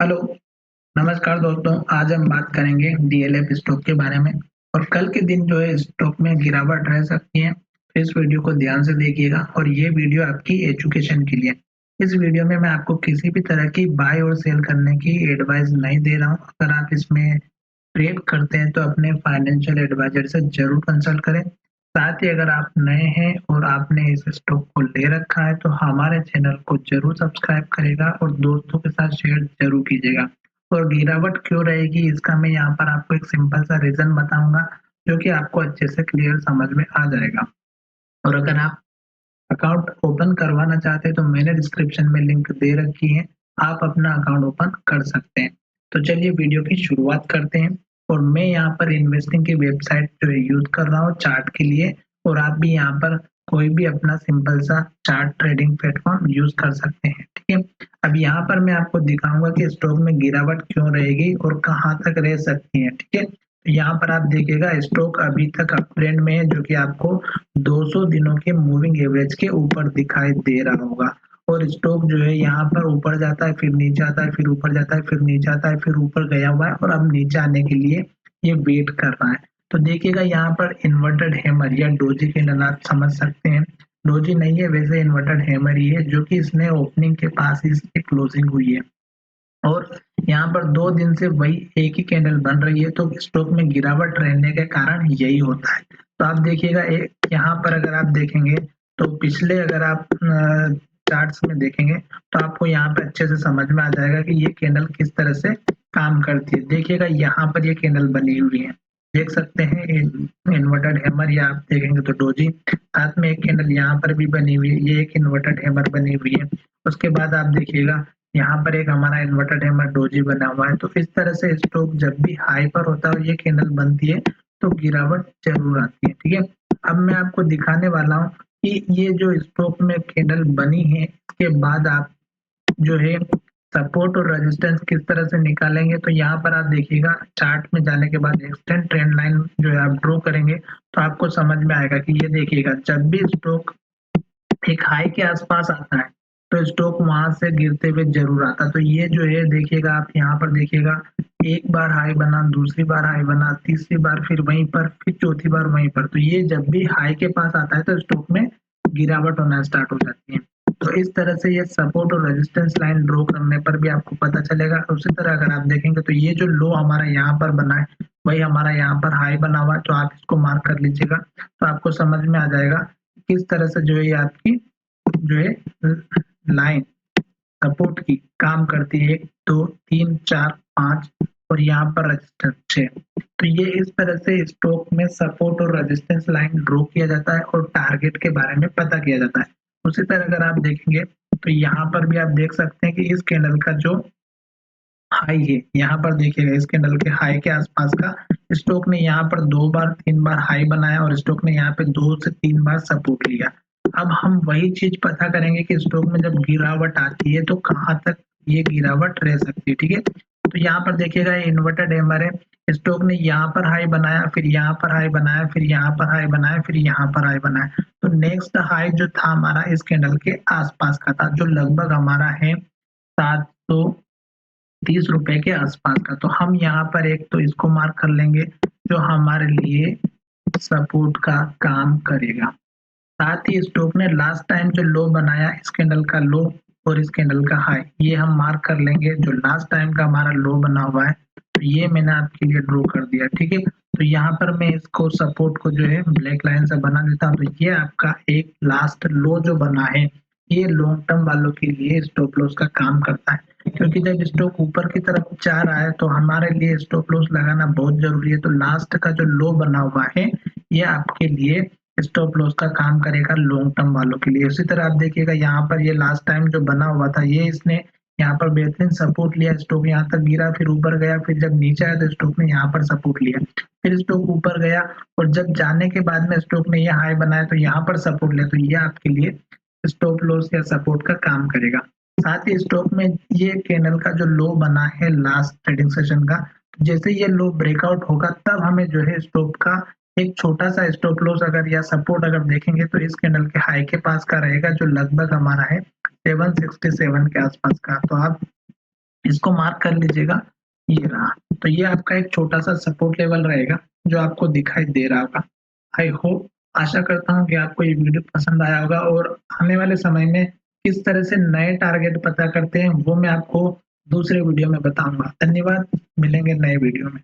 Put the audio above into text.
Hello, नमस्कार दोस्तों। आज हम बात करेंगे डीएलएफ स्टॉक के बारे में और कल के दिन जो है स्टॉक में गिरावट रह सकती है। तो इस वीडियो को ध्यान से देखिएगा और ये वीडियो आपकी एजुकेशन के लिए। इस वीडियो में मैं आपको किसी भी तरह की बाय और सेल करने की एडवाइस नहीं दे रहा हूँ। अगर आप इसमें ट्रेड करते हैं तो अपने फाइनेंशियल एडवाइजर से ज़रूर कंसल्ट करें। साथ ही अगर आप नए हैं और आपने इस स्टॉक को ले रखा है तो हमारे चैनल को ज़रूर सब्सक्राइब करेगा और दोस्तों के साथ शेयर ज़रूर कीजिएगा। और गिरावट क्यों रहेगी इसका मैं यहाँ पर आपको एक सिंपल सा रीज़न बताऊँगा, जो कि आपको अच्छे से क्लियर समझ में आ जाएगा। और अगर आप अकाउंट ओपन करवाना चाहते हैं तो मैंने डिस्क्रिप्शन में लिंक दे रखी है, आप अपना अकाउंट ओपन कर सकते हैं। तो चलिए वीडियो की शुरुआत करते हैं। और मैं यहाँ पर इन्वेस्टिंग की वेबसाइट जो है यूज़ कर रहा हूँ चार्ट के लिए। और आप भी यहाँ पर कोई भी अपना सिंपल सा चार्ट ट्रेडिंग प्लेटफॉर्म यूज़ कर सकते हैं, ठीक है। अब यहाँ पर मैं आपको दिखाऊंगा कि स्टॉक में गिरावट क्यों रहेगी और कहाँ तक रह सकती है, ठीक है। तो यहाँ पर आप देखिएगा स्टॉक अभी तक अप ट्रेंड में है, जो कि आपको 200 दिनों के मूविंग एवरेज के ऊपर दिखाई दे रहा होगा। और स्टॉक जो है यहाँ पर ऊपर जाता है, फिर नीचे आता है, फिर ऊपर जाता है, फिर नीचे आता है, फिर ऊपर गया हुआ है और अब नीचे आने के लिए ये वेट कर रहा है। तो देखिएगा यहाँ पर इन्वर्टेड हैमर या डोजी कैंडल आप समझ सकते हैं। डोजी नहीं है, वैसे इन्वर्टेड हैमर ही है, जो कि इसने ओपनिंग के पास ही इसकी क्लोजिंग हुई है। और यहाँ पर 2 दिन से वही एक ही कैंडल बन रही है, तो स्टॉक में गिरावट रहने के कारण यही होता है। तो आप देखिएगा यहाँ पर अगर आप देखेंगे तो पिछले अगर आप चार्ट्स में देखेंगे तो आपको यहाँ पे अच्छे से समझ में आ जाएगा कि ये कैंडल किस तरह से काम करती है। देखिएगा यहाँ पर ये कैंडल बनी हुई है, देख सकते हैं इन्वर्टेड हैमर, या आप देखेंगे तो डोजी। साथ में एक कैंडल यहाँ पर भी बनी हुई है, ये एक इन्वर्टेड हैमर बनी हुई है। उसके बाद आप देखिएगा यहाँ पर एक हमारा इन्वर्टेड हैमर डोजी बना हुआ है। तो इस तरह से स्टॉक जब भी हाई पर होता है, ये कैंडल बनती है तो गिरावट जरूर आती है, ठीक है। अब मैं आपको दिखाने वाला हूँ कि ये जो स्टॉक में कैंडल बनी है, इसके बाद आप जो है सपोर्ट और रेजिस्टेंस किस तरह से निकालेंगे। तो यहाँ पर आप देखिएगा चार्ट में जाने के बाद एक्सटेंड ट्रेंड लाइन जो है आप ड्रॉ करेंगे तो आपको समझ में आएगा कि ये देखिएगा जब भी स्टॉक एक हाई के आसपास आता है तो स्टॉक वहां से गिरते हुए जरूर आता। तो ये जो है देखिएगा, आप यहाँ पर देखिएगा एक बार हाई बना, दूसरी बार हाई बना, तीसरी बार फिर वहीं पर, फिर चौथी बार वहीं पर। तो ये जब भी हाई के पास आता है तो स्टॉक में गिरावट होना स्टार्ट हो जाती है। तो इस तरह से ये सपोर्ट और रेजिस्टेंस लाइन ड्रॉ करने पर भी आपको पता चलेगा। उसी तरह अगर आप देखेंगे तो ये जो लो हमारा यहाँ पर बना है, वही हमारा यहाँ पर हाई बना हुआ है। तो आप इसको मार्क कर लीजिएगा, तो आपको समझ में आ जाएगा किस तरह से जो है ये आपकी जो है लाइन सपोर्ट की काम करती है। 1 2 3 4 5 और यहाँ पर रेजिस्टेंस 6। तो ये इस तरह से स्टॉक में सपोर्ट और रेजिस्टेंस लाइन ड्रॉ किया जाता है और टारगेट के बारे में पता किया जाता है। उसी तरह अगर आप देखेंगे तो यहाँ पर भी आप देख सकते हैं कि इस कैंडल का जो हाई है, यहाँ पर देखिएगा इस कैंडल के हाई के आसपास का स्टॉक ने यहाँ पर 2 बार 3 बार हाई बनाया और स्टॉक ने यहाँ पे 2 से 3 बार सपोर्ट लिया। अब हम वही चीज पता करेंगे कि स्टॉक में जब गिरावट आती है तो कहाँ तक ये गिरावट रह सकती है, ठीक है। तो यहाँ पर देखिएगा इन्वर्टेड हैमर है, स्टॉक ने यहाँ पर हाई बनाया, फिर यहाँ पर हाई बनाया, फिर यहाँ पर हाई बनाया, फिर यहाँ पर हाई बनाया। तो नेक्स्ट हाई जो था हमारा इस कैंडल के आसपास का था, जो लगभग हमारा है 730 रुपए के आसपास का। तो हम यहाँ पर एक तो इसको मार्क कर लेंगे, जो हमारे लिए सपोर्ट का काम करेगा। साथ ही स्टॉक ने लास्ट टाइम जो लो बनाया, इस कैंडल का लो और इस कैंडल का हाई, ये हम मार्क कर लेंगे। जो लास्ट टाइम का हमारा लो बना हुआ है तो ये मैंने आपके लिए ड्रॉ कर दिया, ठीक है। तो यहाँ पर मैं इसको सपोर्ट को जो है ब्लैक लाइन से बना देता हूँ। तो ये आपका एक लास्ट लो जो बना है, ये लॉन्ग टर्म वालों के लिए स्टॉप लॉस का काम करता है, क्योंकि जब स्टॉक ऊपर की तरफ जा रहा है तो हमारे लिए स्टॉप लॉस लगाना बहुत जरूरी है। तो लास्ट का जो लो बना हुआ है, ये आपके लिए स्टॉप लॉस का काम करेगा लॉन्ग टर्म वालों के लिए। उसी तरह आप देखिएगा यहाँ पर ये लास्ट टाइम जो बना हुआ था, ये इसने यहाँ पर बेहतरीन सपोर्ट लिया। स्टॉक यहाँ तक गिरा, फिर ऊपर गया, फिर जब नीचे आया तो स्टॉक ने यहाँ पर सपोर्ट लिया, फिर स्टॉक ऊपर गया और जब जाने के बाद में स्टॉक ने ये हाई बनाया तो यहाँ पर सपोर्ट लिया। तो ये आपके लिए स्टॉप लॉस या सपोर्ट का काम करेगा। साथ ही स्टॉक में ये कैंडल का जो लो बना है लास्ट ट्रेडिंग सेशन का, जैसे ये लो ब्रेकआउट होगा तब हमें जो है स्टॉक का एक छोटा सा स्टॉप लॉस अगर या सपोर्ट अगर देखेंगे तो इस कैंडल के हाई के पास का रहेगा, जो लगभग हमारा है 767 के आसपास का। तो आप इसको मार्क कर लीजिएगा, ये रहा। तो ये आपका एक छोटा सा सपोर्ट लेवल रहेगा जो आपको दिखाई दे रहा होगा। आई होप, आशा करता हूँ कि आपको ये वीडियो पसंद आया होगा और आने वाले समय में किस तरह से नए टारगेट पता करते हैं वो मैं आपको दूसरे वीडियो में बताऊंगा। धन्यवाद, मिलेंगे नए वीडियो में।